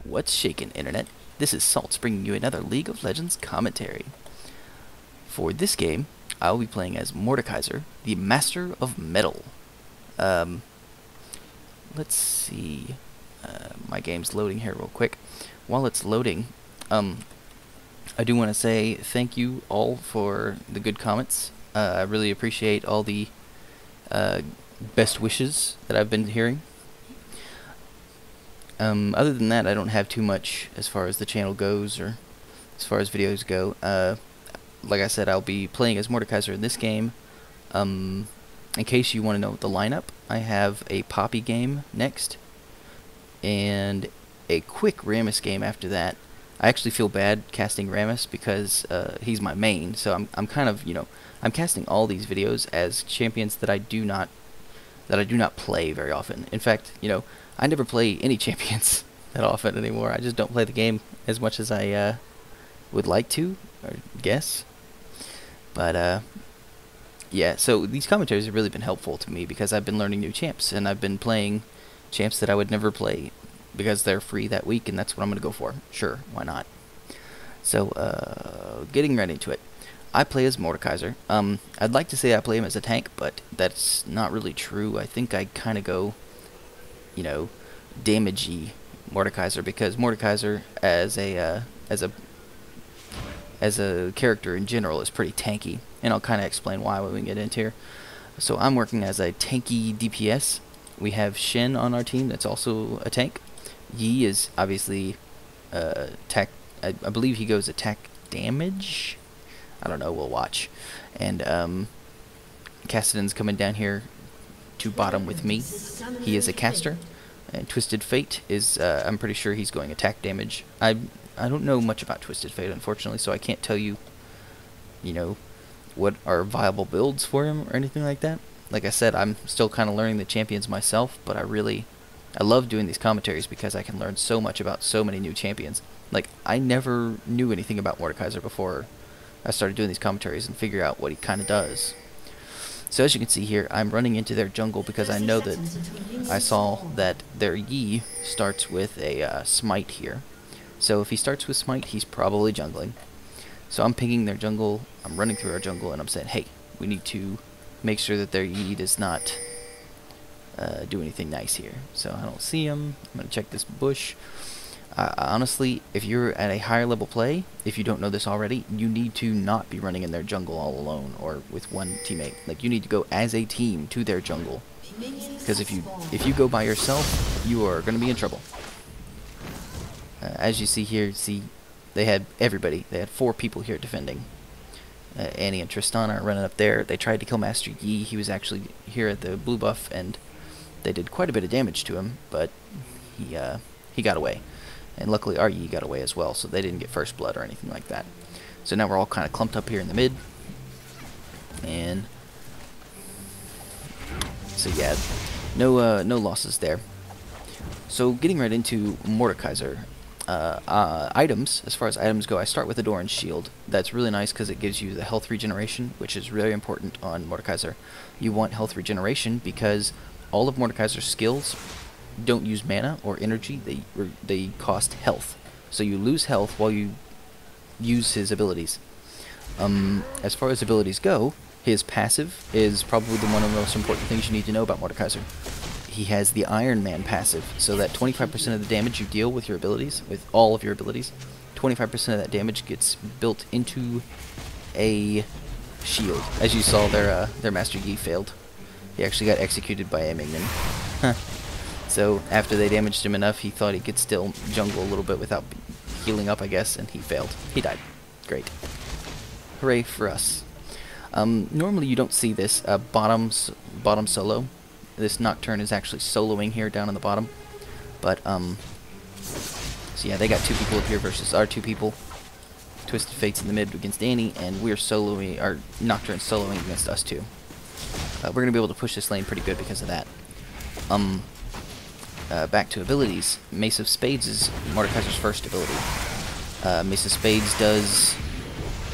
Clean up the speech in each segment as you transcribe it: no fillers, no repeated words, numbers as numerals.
What's shaking, Internet? This is Saltz bringing you another League of Legends commentary. For this game, I will be playing as Mordekaiser, the Master of Metal. Let's see. My game's loading here real quick. While it's loading, I do want to say thank you all for the good comments. I really appreciate all the best wishes that I've been hearing. Other than that, I don't have too much as far as the channel goes, or as far as videos go. Like I said, I'll be playing as Mordekaiser in this game. In case you want to know the lineup, I have a Poppy game next, and a quick Rammus game after that. I actually feel bad casting Rammus because he's my main, so I'm kind of, I'm casting all these videos as champions that I do not play very often. In fact, I never play any champions that often anymore. I just don't play the game as much as I would like to, or guess. But yeah, so these commentaries have really been helpful to me because I've been learning new champs, and I've been playing champs that I would never play because they're free that week, and that's what I'm going to go for. Sure, why not? So, getting right into it. I play as Mordekaiser. I'd like to say I play him as a tank, but that's not really true. I think I kind of go, damagey Mordekaiser, because Mordekaiser as a character in general is pretty tanky, and I'll kind of explain why when we get into here. So I'm working as a tanky DPS. We have Shen on our team that's also a tank. Yi is obviously attack. I believe he goes attack damage. I don't know. We'll watch. And Cassidy's coming down here to bottom with me. He is a caster. And Twisted Fate is. I'm pretty sure he's going attack damage. I don't know much about Twisted Fate, unfortunately, so I can't tell you, what are viable builds for him or anything like that. Like I said, I'm still kind of learning the champions myself, but I love doing these commentaries because I can learn so much about so many new champions. Like, I never knew anything about Mordekaiser before I started doing these commentaries and figure out what he kind of does. So as you can see here, I'm running into their jungle because I know that I saw that their Yi starts with a smite here. So if he starts with smite, he's probably jungling. So I'm pinging their jungle, I'm running through our jungle, and I'm saying, hey, we need to make sure that their Yi does not do anything nice here. So I don't see him. I'm going to check this bush. Honestly, if you're at a higher level play, if you don't know this already, you need to not be running in their jungle all alone or with one teammate. Like, you need to go as a team to their jungle. Because if you go by yourself, you are going to be in trouble. As you see here, they had everybody. They had 4 people here defending. Annie and Tristana are running up there. They tried to kill Master Yi. He was actually here at the blue buff, and they did quite a bit of damage to him, but he got away. And luckily our Yi got away as well, so they didn't get first blood or anything like that. So now we're all kind of clumped up here in the mid. And so yeah, no losses there. So getting right into Mordekaiser. Items, as far as items go, I start with the Doran's Shield. That's really nice because it gives you the health regeneration, which is really important on Mordekaiser. You want health regeneration because all of Mordekaiser's skills don't use mana or energy, they cost health. So you lose health while you use his abilities. As far as abilities go, his passive is probably one of the most important things you need to know about Mordekaiser. He has the Iron Man passive, so that 25% of the damage you deal with your abilities, with all of your abilities, 25% of that damage gets built into a shield. As you saw, their Master Yi failed. He actually got executed by a minion. So after they damaged him enough, he thought he could still jungle a little bit without healing up, I guess, and he failed. He died. Great. Hooray for us. Normally you don't see this bottom solo. This Nocturne is actually soloing here down on the bottom. But, so yeah, they got 2 people up here versus our 2 people. Twisted Fate's in the mid against Annie, and we're soloing, our Nocturne soloing against us 2. We're going to be able to push this lane pretty good because of that. Back to abilities. Mace of Spades is Mordekaiser's first ability. Mace of Spades does...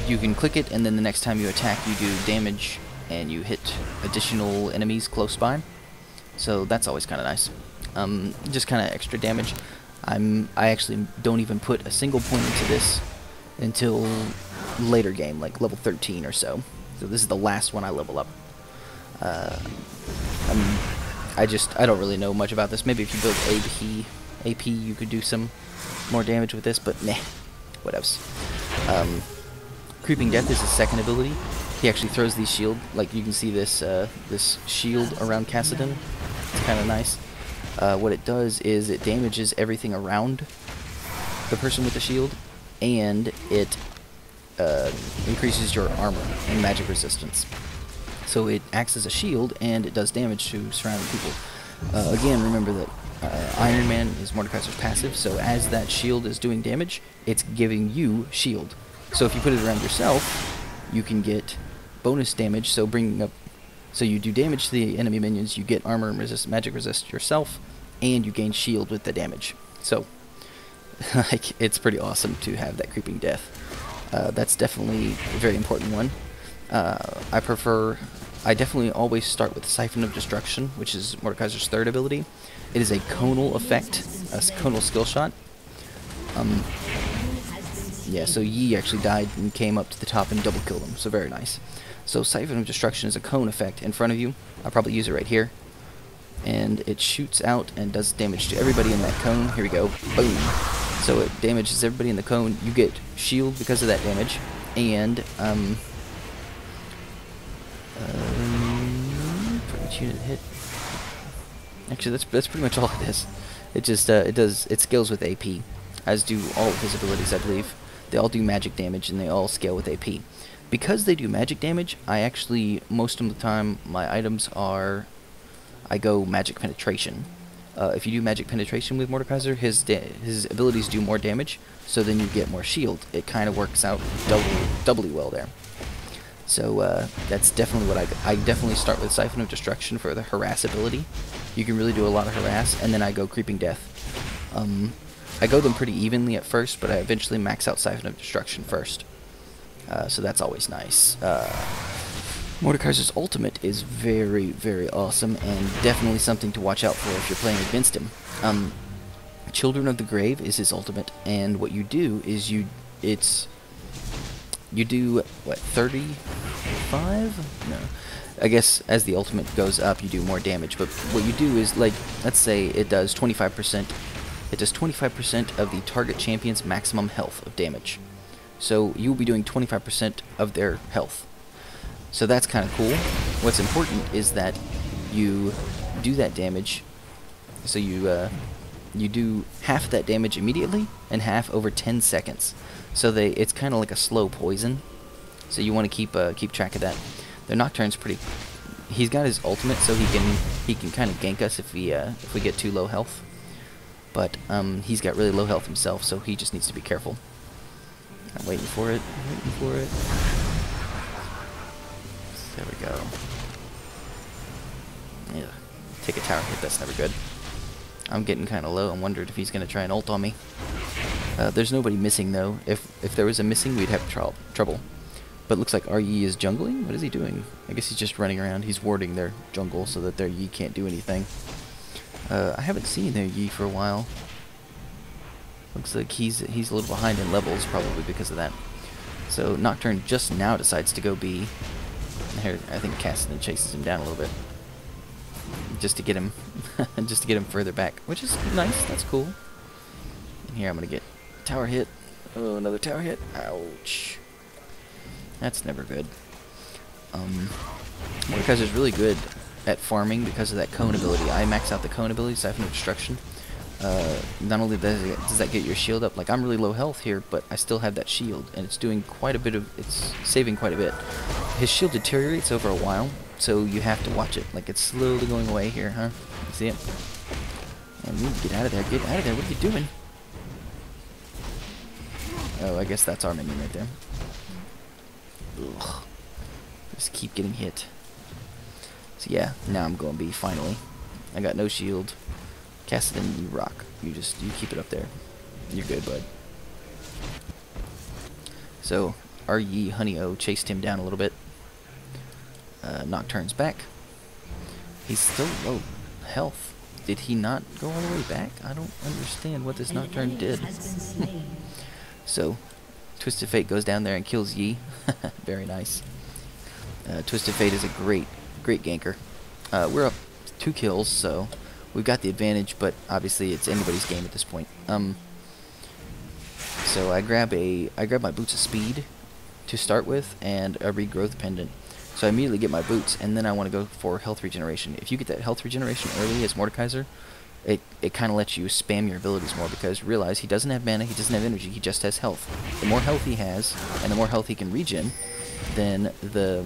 You can click it, and then the next time you attack, you do damage, and you hit additional enemies close by. So that's always kind of nice. Just kind of extra damage. I actually don't even put a single point into this until later game, like level 13 or so. So this is the last one I level up. I don't really know much about this. Maybe if you build AP, you could do some more damage with this, but meh, whatevs. Creeping Death is his second ability. He actually throws these shield, like you can see this this shield around Kassadin. It's kind of nice. What it does is it damages everything around the person with the shield, and it increases your armor and magic resistance. So it acts as a shield, and it does damage to surrounding people. Again, remember that Iron Man is Mordekaiser's passive, so as that shield is doing damage, it's giving you shield. So if you put it around yourself, you can get bonus damage, so you do damage to the enemy minions, you get armor and magic resist yourself, and you gain shield with the damage. So, like, it's pretty awesome to have that Creeping Death. That's definitely a very important one. I definitely always start with Siphon of Destruction, which is Mordekaiser's third ability. It is a conal effect, a conal skill shot. Yeah, so Yi actually died and came up to the top and double killed him, so very nice. So Siphon of Destruction is a cone effect in front of you. I'll probably use it right here. And it shoots out and does damage to everybody in that cone. Here we go. Boom. So it damages everybody in the cone. You get shield because of that damage. And, pretty much unit hit. Actually, that's pretty much all it is. It just, it scales with AP. As do all of his abilities, I believe. They all do magic damage, and they all scale with AP. Because they do magic damage, I actually, most of the time, my items are, I go magic penetration. If you do magic penetration with Mordekaiser, his abilities do more damage, so then you get more shield. It kind of works out doubly well there. So that's definitely what I definitely start with Siphon of Destruction for the harass ability. You can really do a lot of harass, and then I go Creeping Death. I go them pretty evenly at first, but I eventually max out Siphon of Destruction first. So that's always nice. Mordekaiser's ultimate is very, very awesome, and definitely something to watch out for if you're playing against him. Children of the Grave is his ultimate, and what you do is you do, what, 35? No. I guess as the ultimate goes up, you do more damage, but what you do is, like, let's say it does 25%. It does 25% of the target champion's maximum health of damage. So you will be doing 25% of their health. So that's kind of cool. What's important is that you do that damage. So you do half that damage immediately and half over 10 seconds. So it's kind of like a slow poison. So you want to keep track of that. The Nocturne's pretty. He's got his ultimate, so he can kind of gank us if we get too low health. But he's got really low health himself, so he just needs to be careful. I'm waiting for it. I'm waiting for it. There we go. Yeah. Take a tower hit, that's never good. I'm getting kind of low. I'm wondering if he's going to try and ult on me. There's nobody missing, though. If there was a missing, we'd have trouble. But it looks like our Yi is jungling? What is he doing? I guess he's just running around. He's warding their jungle so that their Yi can't do anything. I haven't seen their Yi for a while. Looks like he's a little behind in levels, probably because of that. So Nocturne just now decides to go B. And here, I think Kassadin chases him down a little bit, just to get him, further back, which is nice. That's cool. And here I'm gonna get tower hit. Oh, another tower hit. Ouch. That's never good. Mordekaiser's really good at farming because of that cone ability. I max out the cone ability, Siphon of Destruction. Not only does that get your shield up, like I'm really low health here, but I still have that shield, and it's doing quite a bit of, it's saving quite a bit. His shield deteriorates over a while, so you have to watch it. Like it's slowly going away here, huh? You see it? And get out of there, get out of there, what are you doing? Oh, I guess that's our minion right there. Ugh. Just keep getting hit. So yeah, now I'm going B finally. I got no shield. Kassadin, you rock. You keep it up there. You're good, bud. So our Yi Honey-O chased him down a little bit. Nocturne's back. He's still low health. Did he not go all the way back? I don't understand what this Nocturne did. So, Twisted Fate goes down there and kills Yi. Very nice. Twisted Fate is a great ganker. We're up 2 kills, so we've got the advantage, but obviously it's anybody's game at this point. So I grab my Boots of Speed to start with, and a Regrowth Pendant. So I immediately get my boots, and then I want to go for health regeneration. If you get that health regeneration early as Mordekaiser, it kind of lets you spam your abilities more, because realize he doesn't have mana, he doesn't have energy, he just has health. The more health he has, and the more health he can regen, then the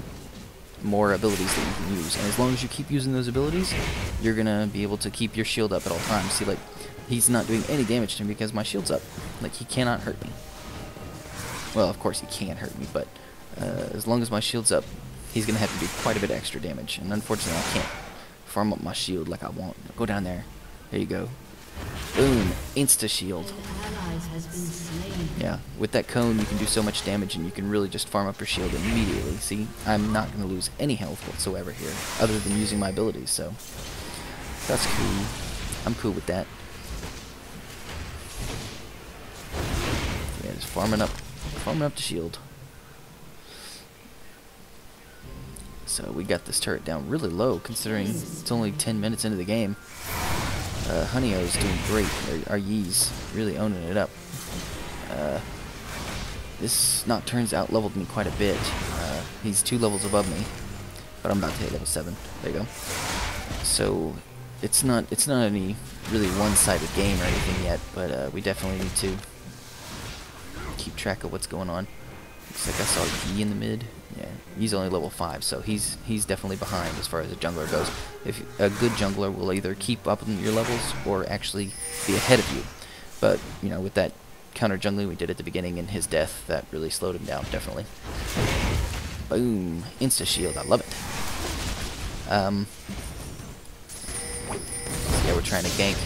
more abilities that you can use. And as long as you keep using those abilities, you're going to be able to keep your shield up at all times. See, like, he's not doing any damage to me because my shield's up. Like, he cannot hurt me. Well, of course he can hurt me, but as long as my shield's up, he's going to have to do quite a bit extra damage. And unfortunately, I can't farm up my shield like I want. Go down there. There you go. Boom. Insta-shield. Yeah, with that cone, you can do so much damage, and you can really just farm up your shield immediately. See, I'm not going to lose any health whatsoever here, other than using my abilities, so that's cool. I'm cool with that. Yeah, just farming up the shield. So we got this turret down really low, considering it's only 10 minutes into the game. Honeyo's doing great. Our Yi's really owning it up. This Nocturne's out-leveled me quite a bit. He's 2 levels above me, but I'm about to hit level 7. There you go. So it's not any really one-sided game or anything yet, but we definitely need to keep track of what's going on. Looks like I saw Yi in the mid. Yeah, he's only level 5, so he's definitely behind as far as a jungler goes. If a good jungler will either keep up in your levels or actually be ahead of you. But, you know, with that counter jungling we did at the beginning and his death, that really slowed him down, definitely. Boom. Insta-shield. I love it. So yeah, we're trying to gank.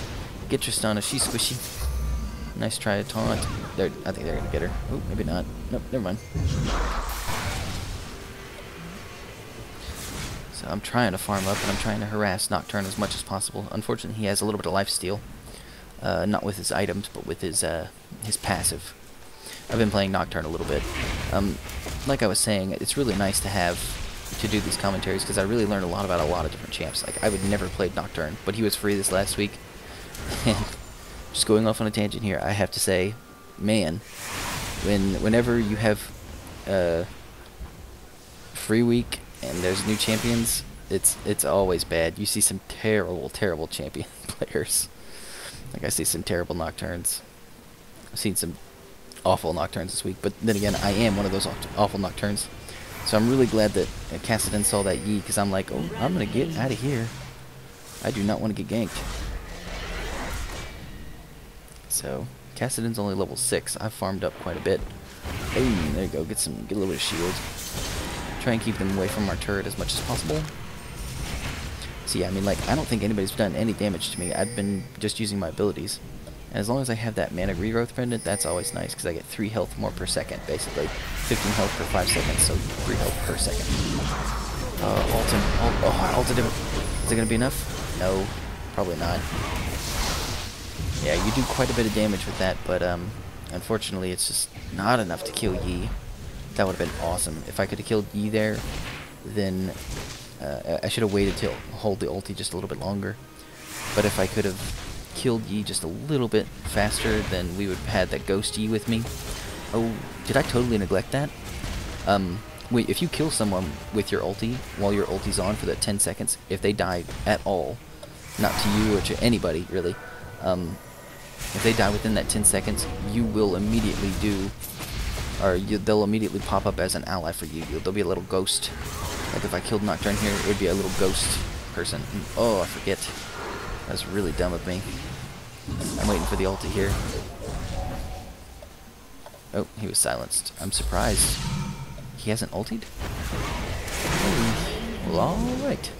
Get Tristana. She's squishy. Nice try to taunt. I think they're going to get her. Oh, maybe not. Nope, never mind. So I'm trying to farm up, and I'm trying to harass Nocturne as much as possible. Unfortunately, he has a little bit of lifesteal. Not with his items, but with his passive. I've been playing Nocturne a little bit. Like I was saying, it's really nice to do these commentaries, because I really learned a lot about a lot of different champs. Like, I would never play Nocturne, but he was free this last week. And just going off on a tangent here, I have to say, man, whenever you have free week and there's new champions, it's always bad. You see some terrible champion players. Like, I see some terrible Nocturnes. I've seen some awful Nocturnes this week, but then again, I am one of those awful Nocturnes. So I'm really glad that Kassadin saw that Yi, because I'm like, oh, I'm going to get out of here. I do not want to get ganked. So, Kassadin's only level 6. I've farmed up quite a bit. Boom, there you go, get a little bit of shield. Try and keep them away from our turret as much as possible. So yeah, I mean, like, I don't think anybody's done any damage to me. I've been just using my abilities. And as long as I have that mana regrowth pendant, that's always nice, because I get 3 health more per second, basically. 15 health per 5 seconds, so 3 health per second. Ult him. Oh, I ulted him. Is it going to be enough? No, probably not. Yeah, you do quite a bit of damage with that, but unfortunately it's just not enough to kill Yi. That would have been awesome. If I could have killed Yi there, then I should have waited to hold the ulti just a little bit longer. But if I could have killed Yi just a little bit faster, then we would have had that ghost Yi with me. Oh, did I totally neglect that? Wait, if you kill someone with your ulti, while your ulti's on for that 10 seconds, if they die at all, not to you or to anybody, really, if they die within that 10 seconds, you will immediately they'll immediately pop up as an ally for you. There'll be a little ghost. Like if I killed Nocturne here, it would be a little ghost person. Oh, I forget. That's really dumb of me. I'm waiting for the ulti here. Oh, he was silenced. I'm surprised. He hasn't ultied? Oh, well, alright.